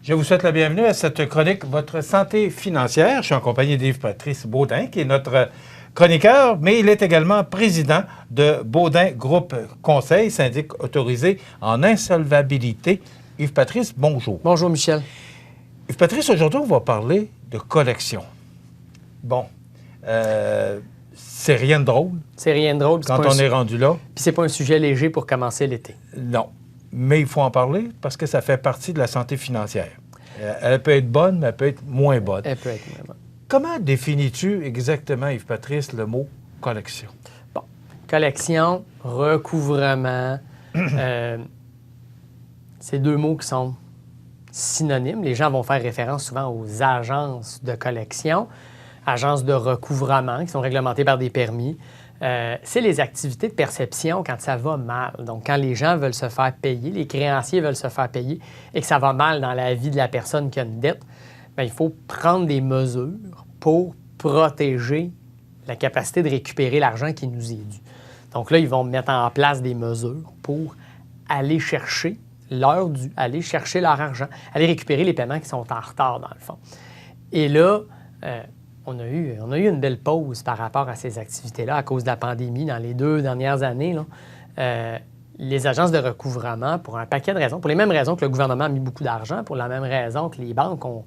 Je vous souhaite la bienvenue à cette chronique Votre santé financière. Je suis en compagnie d'Yves-Patrice Baudin, qui est notre chroniqueur, mais il est également président de Baudin Groupe Conseil, syndic autorisé en insolvabilité. Yves-Patrice, bonjour. Bonjour, Michel. Yves-Patrice, aujourd'hui, on va parler de collection. Bon, c'est rien de drôle. C'est rien de drôle. Quand on est rendu là. Puis c'est pas un sujet léger pour commencer l'été. Non. Mais il faut en parler parce que ça fait partie de la santé financière. Elle peut être bonne, mais elle peut être moins bonne. Elle peut être moins bonne. Comment définis-tu exactement, Yves-Patrice, le mot collection? Bon. Collection, recouvrement, c'est deux mots qui sont synonymes. Les gens vont faire référence souvent aux agences de collection, agences de recouvrement qui sont réglementées par des permis. C'est les activités de perception quand ça va mal. Donc, quand les gens veulent se faire payer, les créanciers veulent se faire payer et que ça va mal dans la vie de la personne qui a une dette, bien, il faut prendre des mesures pour protéger la capacité de récupérer l'argent qui nous est dû. Donc là, ils vont mettre en place des mesures pour aller chercher leur dû, aller chercher leur argent, aller récupérer les paiements qui sont en retard, dans le fond. Et là, on a eu une belle pause par rapport à ces activités-là à cause de la pandémie dans les 2 dernières années. Là. Les agences de recouvrement, pour un paquet de raisons, pour les mêmes raisons que le gouvernement a mis beaucoup d'argent, pour la même raison que les banques ont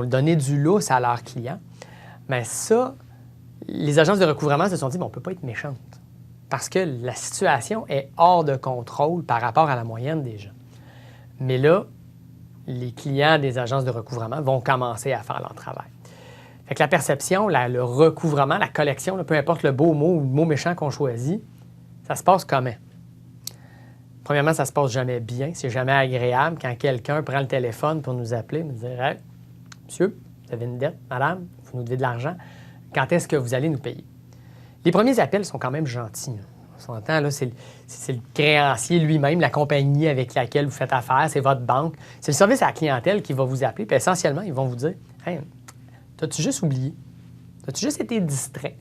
donné du lousse à leurs clients, mais ça, les agences de recouvrement se sont dit, on ne peut pas être méchantes parce que la situation est hors de contrôle par rapport à la moyenne des gens. Mais là, les clients des agences de recouvrement vont commencer à faire leur travail. Fait que la perception, le recouvrement, la collection, là, peu importe le beau mot ou le mot méchant qu'on choisit, ça se passe comment? Premièrement, ça se passe jamais bien. C'est jamais agréable quand quelqu'un prend le téléphone pour nous appeler, nous dire hey, « Monsieur, vous avez une dette, madame, vous nous devez de l'argent. Quand est-ce que vous allez nous payer? » Les premiers appels sont quand même gentils. On s'entend, là, c'est le créancier lui-même, la compagnie avec laquelle vous faites affaire, c'est votre banque. C'est le service à la clientèle qui va vous appeler. Puis essentiellement, ils vont vous dire hey, t'as-tu juste oublié? T'as-tu juste été distrait?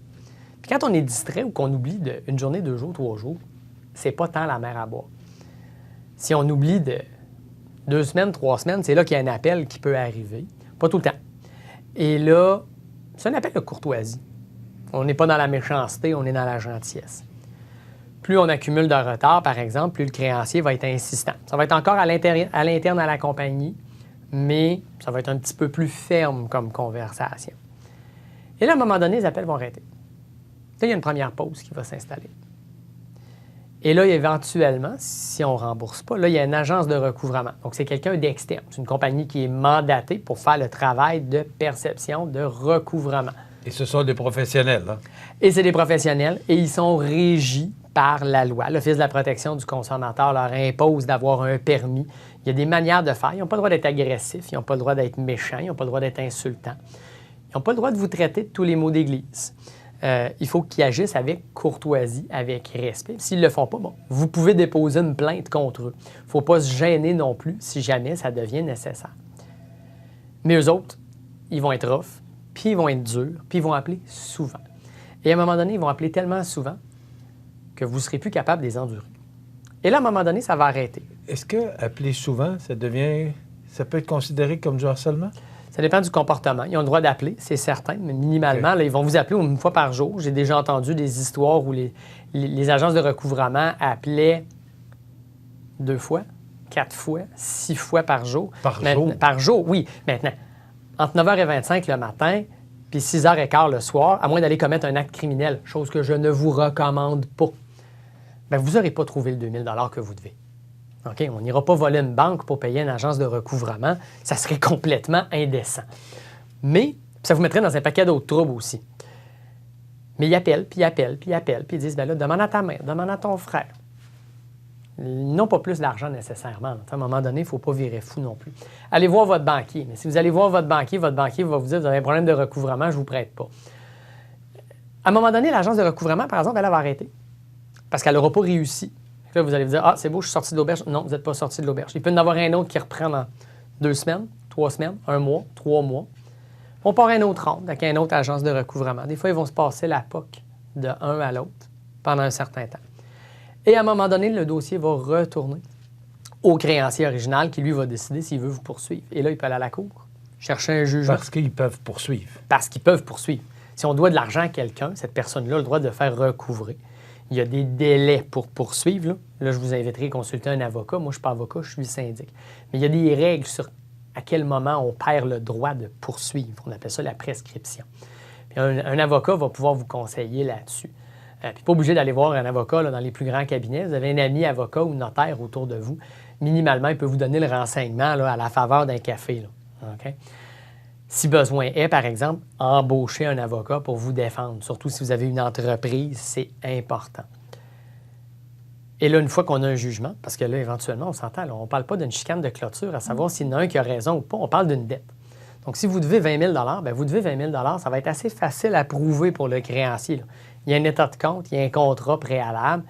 Puis quand on est distrait ou qu'on oublie une journée, 2 jours, 3 jours, c'est pas tant la mer à boire. Si on oublie de 2 semaines, 3 semaines, c'est là qu'il y a un appel qui peut arriver. Pas tout le temps. Et là, c'est un appel de courtoisie. On n'est pas dans la méchanceté, on est dans la gentillesse. Plus on accumule de retard, par exemple, plus le créancier va être insistant. Ça va être encore à l'interne à la compagnie, mais ça va être un petit peu plus ferme comme conversation. Et là, à un moment donné, les appels vont arrêter. Là, il y a une première pause qui va s'installer. Et là, éventuellement, si on ne rembourse pas, là, il y a une agence de recouvrement. Donc, c'est quelqu'un d'externe. C'est une compagnie qui est mandatée pour faire le travail de perception, de recouvrement. Et ce sont des professionnels, là. Et c'est des professionnels et ils sont régis par la loi. L'Office de la protection du consommateur leur impose d'avoir un permis. Il y a des manières de faire. Ils n'ont pas le droit d'être agressifs, ils n'ont pas le droit d'être méchants, ils n'ont pas le droit d'être insultants. Ils n'ont pas le droit de vous traiter de tous les mots d'église. Il faut qu'ils agissent avec courtoisie, avec respect. S'ils ne le font pas, bon, vous pouvez déposer une plainte contre eux. Il ne faut pas se gêner non plus si jamais ça devient nécessaire. Mais eux autres, ils vont être rough, puis ils vont être durs, puis ils vont appeler souvent. Et à un moment donné, ils vont appeler tellement souvent que vous ne serez plus capable de les endurer. Et là, à un moment donné, ça va arrêter. Est-ce que appeler souvent, ça peut être considéré comme du harcèlement? Ça dépend du comportement. Ils ont le droit d'appeler, c'est certain, mais minimalement, Okay. Là, ils vont vous appeler 1 fois par jour. J'ai déjà entendu des histoires où les agences de recouvrement appelaient 2 fois, 4 fois, 6 fois par jour. Jour? Par jour, oui. Maintenant, entre 9h25 le matin puis 6h15 le soir, à moins d'aller commettre un acte criminel, chose que je ne vous recommande pas, bien, vous n'aurez pas trouvé le 2000 $ que vous devez. OK? On n'ira pas voler une banque pour payer une agence de recouvrement. Ça serait complètement indécent. Mais ça vous mettrait dans un paquet d'autres troubles aussi. Mais ils appellent, puis ils appellent, puis ils appellent, puis ils disent, bien là, demande à ta mère, demande à ton frère. Ils n'ont pas plus d'argent nécessairement. À un moment donné, il ne faut pas virer fou non plus. Allez voir votre banquier. Mais si vous allez voir votre banquier va vous dire, vous avez un problème de recouvrement, je ne vous prête pas. À un moment donné, l'agence de recouvrement, par exemple, elle va arrêter. Parce qu'elle n'aura pas réussi. Là, vous allez vous dire, ah, c'est beau, je suis sorti de l'auberge. Non, vous n'êtes pas sorti de l'auberge. Il peut y en avoir un autre qui reprend dans 2 semaines, 3 semaines, 1 mois, 3 mois. On part un autre ronde avec une autre agence de recouvrement. Des fois, ils vont se passer la POC de un à l'autre pendant un certain temps. Et à un moment donné, le dossier va retourner au créancier original qui, lui, va décider s'il veut vous poursuivre. Et là, il peut aller à la cour, chercher un jugement. Parce qu'ils peuvent poursuivre. Parce qu'ils peuvent poursuivre. Si on doit de l'argent à quelqu'un, cette personne-là a le droit de le faire recouvrer. Il y a des délais pour poursuivre. Là, je vous inviterai à consulter un avocat. Moi, je ne suis pas avocat, je suis syndic. Mais il y a des règles sur à quel moment on perd le droit de poursuivre. On appelle ça la prescription. Puis un avocat va pouvoir vous conseiller là-dessus. Puis pas obligé d'aller voir un avocat là, dans les plus grands cabinets. Vous avez un ami avocat ou notaire autour de vous. Minimalement, il peut vous donner le renseignement là, à la faveur d'un café. Là. OK? Si besoin est, par exemple, embaucher un avocat pour vous défendre. Surtout si vous avez une entreprise, c'est important. Et là, une fois qu'on a un jugement, parce que là, éventuellement, on s'entend, là, on ne parle pas d'une chicane de clôture à savoir s'il y en a un qui a raison ou pas, on parle d'une dette. Donc, si vous devez 20 000 bien, vous devez 20 000 ça va être assez facile à prouver pour le créancier. Là. Il y a un état de compte, il y a un contrat préalable,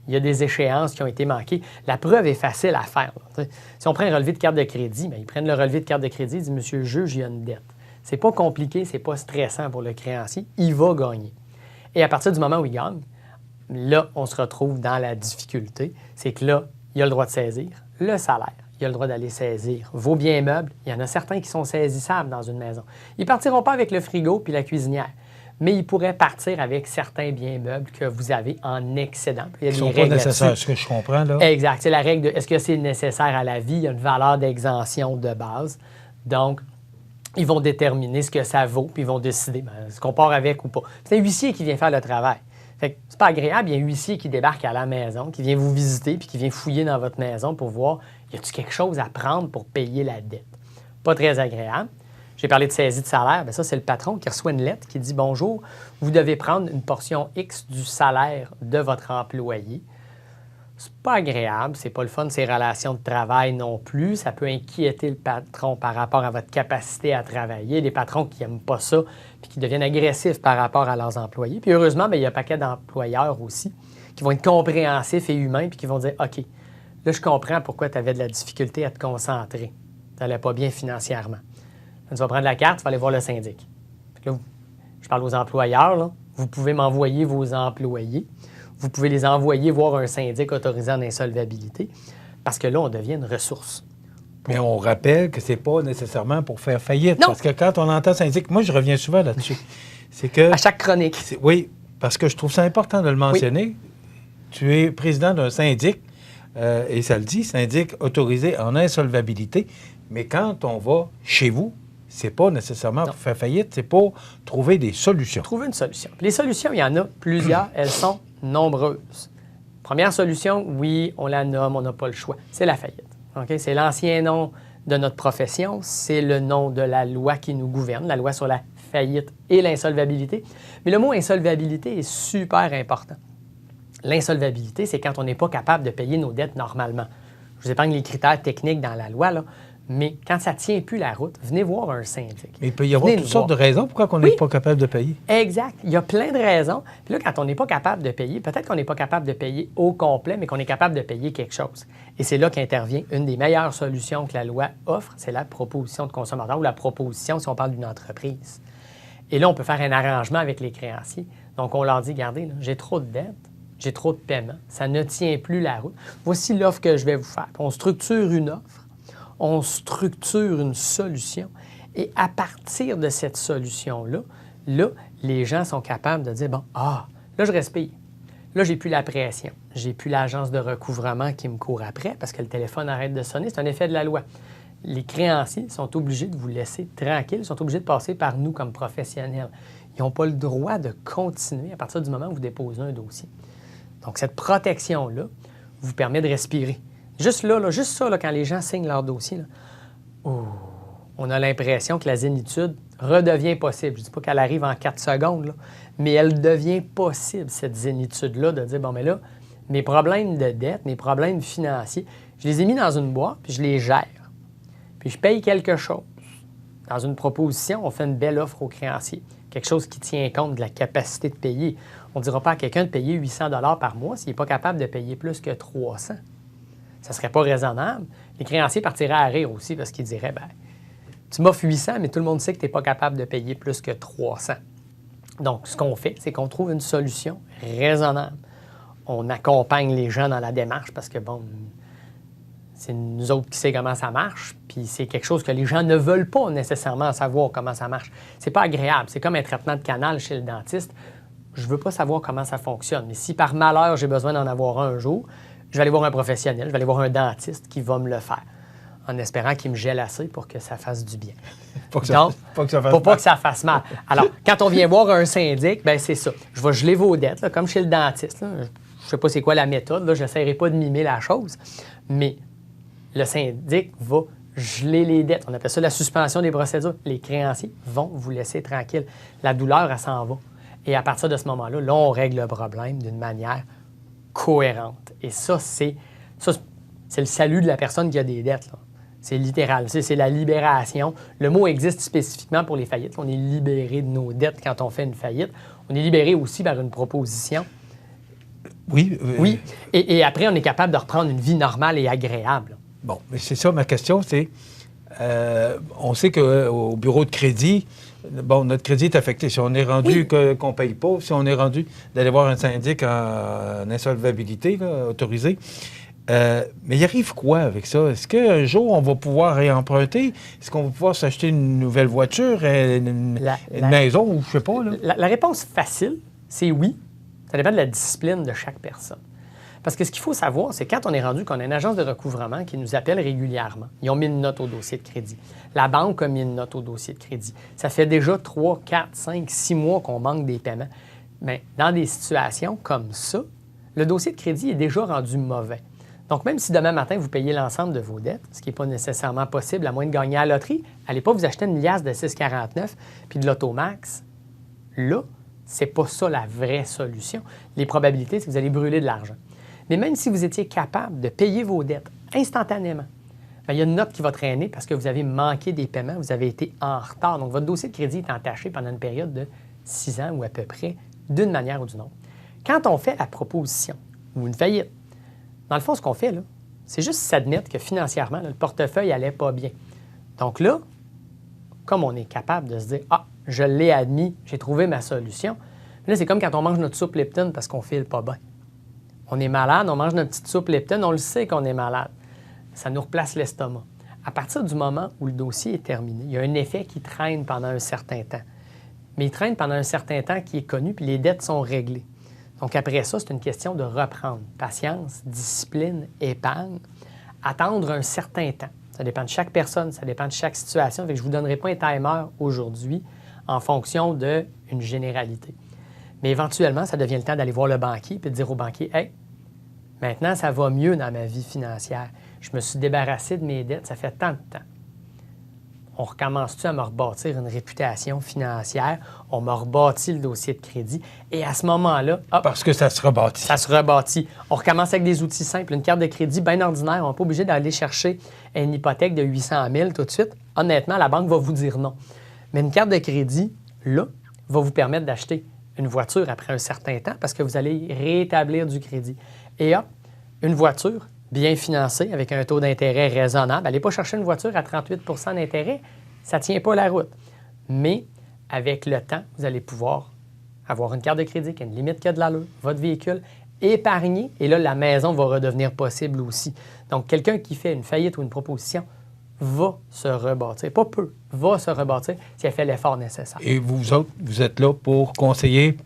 il y a des échéances qui ont été manquées. La preuve est facile à faire. Là. Si on prend un relevé de carte de crédit, bien, ils prennent le relevé de carte de crédit, ils disent « Monsieur le juge, il y a une dette ». C'est pas compliqué, c'est pas stressant pour le créancier, il va gagner. Et à partir du moment où il gagne, là, on se retrouve dans la difficulté. C'est que là, il a le droit de saisir le salaire. Il a le droit d'aller saisir vos biens meubles. Il y en a certains qui sont saisissables dans une maison. Ils ne partiront pas avec le frigo puis la cuisinière, mais ils pourraient partir avec certains biens meubles que vous avez en excédent. Il y a Ils ne sont pas nécessaires, ce que je comprends, là. Exact. C'est la règle de est-ce que c'est nécessaire à la vie? Il y a une valeur d'exemption de base. Donc, ils vont déterminer ce que ça vaut, puis ils vont décider est-ce qu'on part avec ou pas. C'est un huissier qui vient faire le travail. Fait que c'est pas agréable, il y a un huissier qui débarque à la maison, qui vient vous visiter, puis qui vient fouiller dans votre maison pour voir y a-t-il quelque chose à prendre pour payer la dette. Pas très agréable. J'ai parlé de saisie de salaire. Bien, ça, c'est le patron qui reçoit une lettre qui dit « Bonjour, vous devez prendre une portion X du salaire de votre employé. » C'est pas agréable, c'est pas le fun de ces relations de travail non plus. Ça peut inquiéter le patron par rapport à votre capacité à travailler. Des patrons qui n'aiment pas ça puis qui deviennent agressifs par rapport à leurs employés. Puis heureusement, bien, il y a un paquet d'employeurs aussi qui vont être compréhensifs et humains puis qui vont dire « OK, là, je comprends pourquoi tu avais de la difficulté à te concentrer. Tu n'allais pas bien financièrement. Tu vas prendre la carte, tu vas aller voir le syndic. » Là, je parle aux employeurs, là. Vous pouvez m'envoyer vos employés. Vous pouvez les envoyer voir un syndic autorisé en insolvabilité parce que là, on devient une ressource. Mais on rappelle que ce n'est pas nécessairement pour faire faillite. Non. Parce que quand on entend syndic, moi, je reviens souvent là-dessus. C'est que... À chaque chronique. Oui, parce que je trouve ça important de le mentionner. Oui. Tu es président d'un syndic, et ça le dit, syndic autorisé en insolvabilité. Mais quand on va chez vous, c'est pas nécessairement pour faire faillite, c'est pour trouver des solutions. Trouver une solution. Puis les solutions, il y en a plusieurs. Elles sont nombreuses. Première solution, oui, on la nomme, on n'a pas le choix. C'est la faillite. Okay? C'est l'ancien nom de notre profession. C'est le nom de la loi qui nous gouverne, la loi sur la faillite et l'insolvabilité. Mais le mot insolvabilité est super important. L'insolvabilité, c'est quand on n'est pas capable de payer nos dettes normalement. Je vous épargne les critères techniques dans la loi, là. Mais quand ça ne tient plus la route, venez voir un syndic. Mais il peut y avoir toutes sortes de raisons pourquoi on n'est pas capable de payer. Exact. Il y a plein de raisons. Puis là, quand on n'est pas capable de payer, peut-être qu'on n'est pas capable de payer au complet, mais qu'on est capable de payer quelque chose. Et c'est là qu'intervient une des meilleures solutions que la loi offre, c'est la proposition de consommateur ou la proposition si on parle d'une entreprise. Et là, on peut faire un arrangement avec les créanciers. Donc, on leur dit, regardez, là, j'ai trop de dettes, j'ai trop de paiements, ça ne tient plus la route. Voici l'offre que je vais vous faire. Puis on structure une offre. On structure une solution et à partir de cette solution-là, là, les gens sont capables de dire, bon, là, je respire. Là, j'ai plus la pression. J'ai plus l'agence de recouvrement qui me court après parce que le téléphone arrête de sonner. C'est un effet de la loi. Les créanciers sont obligés de vous laisser tranquille, sont obligés de passer par nous comme professionnels. Ils n'ont pas le droit de continuer à partir du moment où vous déposez un dossier. Donc, cette protection-là vous permet de respirer. Juste là, juste ça, là, quand les gens signent leur dossier, là, on a l'impression que la zénitude redevient possible. Je ne dis pas qu'elle arrive en 4 secondes, là, mais elle devient possible, cette zénitude-là, de dire, bon, mais là, mes problèmes de dette, mes problèmes financiers, je les ai mis dans une boîte, puis je les gère. Puis je paye quelque chose. Dans une proposition, on fait une belle offre aux créanciers. Quelque chose qui tient compte de la capacité de payer. On ne dira pas à quelqu'un de payer 800 $ par mois s'il n'est pas capable de payer plus que 300. Ça ne serait pas raisonnable. Les créanciers partiraient à rire aussi parce qu'ils diraient, bien, tu m'offres 800, mais tout le monde sait que tu n'es pas capable de payer plus que 300. Donc, ce qu'on fait, c'est qu'on trouve une solution raisonnable. On accompagne les gens dans la démarche parce que, bon, c'est nous autres qui sait comment ça marche, puis c'est quelque chose que les gens ne veulent pas nécessairement savoir comment ça marche. C'est pas agréable. C'est comme un traitement de canal chez le dentiste. Je veux pas savoir comment ça fonctionne. Mais si par malheur, j'ai besoin d'en avoir un jour, je vais aller voir un professionnel, je vais aller voir un dentiste qui va me le faire, en espérant qu'il me gèle assez pour que ça fasse du bien. Pas que ça fasse mal. Alors, quand on vient voir un syndic, bien, c'est ça. Je vais geler vos dettes, là, comme chez le dentiste. Là. Je ne sais pas c'est quoi la méthode, je n'essaierai pas de mimer la chose, mais le syndic va geler les dettes. On appelle ça la suspension des procédures. Les créanciers vont vous laisser tranquille. La douleur, elle s'en va. Et à partir de ce moment-là, là, on règle le problème d'une manière cohérente. Et ça, c'est le salut de la personne qui a des dettes, là. C'est littéral. C'est la libération. Le mot existe spécifiquement pour les faillites. On est libéré de nos dettes quand on fait une faillite. On est libéré aussi par une proposition. Oui. Oui. Et après, on est capable de reprendre une vie normale et agréable. Bon, mais c'est ça ma question, c'est... on sait qu'au bureau de crédit, bon, notre crédit est affecté. Si on est rendu qu'on ne paye pas, si on est rendu d'aller voir un syndic en insolvabilité, là, autorisé, mais il arrive quoi avec ça? Est-ce qu'un jour, on va pouvoir réemprunter? Est-ce qu'on va pouvoir s'acheter une nouvelle voiture, une maison, ou je sais pas? Là? La réponse facile, c'est oui. Ça dépend de la discipline de chaque personne. Parce que ce qu'il faut savoir, c'est quand on est rendu qu'on a une agence de recouvrement qui nous appelle régulièrement. Ils ont mis une note au dossier de crédit. La banque a mis une note au dossier de crédit. Ça fait déjà 3, 4, 5, 6 mois qu'on manque des paiements. Bien, dans des situations comme ça, le dossier de crédit est déjà rendu mauvais. Donc, même si demain matin, vous payez l'ensemble de vos dettes, ce qui n'est pas nécessairement possible, à moins de gagner à la loterie, allez pas vous acheter une liasse de 6,49 puis de l'Automax. Là, c'est pas ça la vraie solution. Les probabilités, c'est que vous allez brûler de l'argent. Mais même si vous étiez capable de payer vos dettes instantanément, bien, il y a une note qui va traîner parce que vous avez manqué des paiements, vous avez été en retard. Donc, votre dossier de crédit est entaché pendant une période de 6 ans ou à peu près, d'une manière ou d'une autre. Quand on fait la proposition ou une faillite, dans le fond, ce qu'on fait, là, c'est juste s'admettre que financièrement, là, le portefeuille n'allait pas bien. Donc là, comme on est capable de se dire « Ah, je l'ai admis, j'ai trouvé ma solution », là, c'est comme quand on mange notre soupe Lipton parce qu'on ne file pas bien. On est malade, on mange notre petite soupe Lipton, on le sait qu'on est malade. Ça nous replace l'estomac. À partir du moment où le dossier est terminé, il y a un effet qui traîne pendant un certain temps. Mais il traîne pendant un certain temps qui est connu, puis les dettes sont réglées. Donc après ça, c'est une question de reprendre. Patience, discipline, épargne. Attendre un certain temps. Ça dépend de chaque personne, ça dépend de chaque situation. Fait que je ne vous donnerai pas un timer aujourd'hui en fonction d'une généralité. Mais éventuellement, ça devient le temps d'aller voir le banquier et de dire au banquier « Hey, maintenant, ça va mieux dans ma vie financière. Je me suis débarrassé de mes dettes, ça fait tant de temps. On recommence-tu à me rebâtir une réputation financière? On m'a rebâti le dossier de crédit. Et à ce moment-là, hop, parce que ça se rebâtit. Ça se rebâtit. On recommence avec des outils simples. Une carte de crédit bien ordinaire. On n'est pas obligé d'aller chercher une hypothèque de 800 000 tout de suite. Honnêtement, la banque va vous dire non. Mais une carte de crédit, là, va vous permettre d'acheter une voiture après un certain temps parce que vous allez réétablir du crédit. Et hop, une voiture bien financée avec un taux d'intérêt raisonnable. Allez pas chercher une voiture à 38 % d'intérêt, ça ne tient pas la route. Mais avec le temps, vous allez pouvoir avoir une carte de crédit qui a une limite qui a de l'allure, votre véhicule, épargner, et là, la maison va redevenir possible aussi. Donc, quelqu'un qui fait une faillite ou une proposition va se rebâtir, pas peu, va se rebâtir si elle fait l'effort nécessaire. Et vous autres, vous êtes là pour conseiller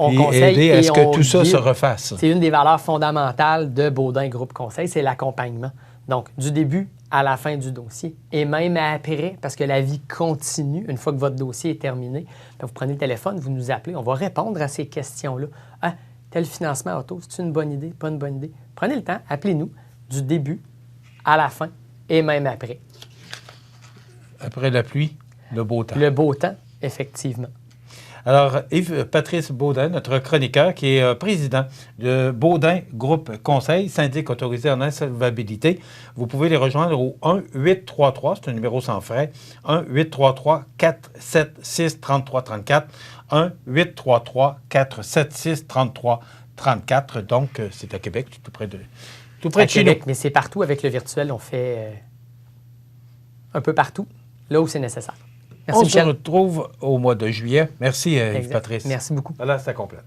on et conseille aider à ce que tout ça guide. se refasse. C'est une des valeurs fondamentales de Baudin Groupe Conseil, c'est l'accompagnement. Donc, du début à la fin du dossier. Et même après, parce que la vie continue, une fois que votre dossier est terminé, vous prenez le téléphone, vous nous appelez, on va répondre à ces questions-là. Ah, tel financement auto, c'est une bonne idée, pas une bonne idée? Prenez le temps, appelez-nous du début à la fin et même après. Après la pluie, le beau temps. Le beau temps, effectivement. Alors, Yves-Patrice Baudin, notre chroniqueur, qui est président de Baudin Groupe Conseil, syndic autorisé en insolvabilité. Vous pouvez les rejoindre au 1-833, c'est un numéro sans frais, 1-833-476-3334, 1-833-476-3334. Donc, c'est à Québec, tout près de chez nous. Mais c'est partout avec le virtuel, on fait un peu partout, là où c'est nécessaire. Merci, On Michel. se retrouve au mois de juillet. Merci, Yves-Patrice. Merci beaucoup. Voilà, ça complète.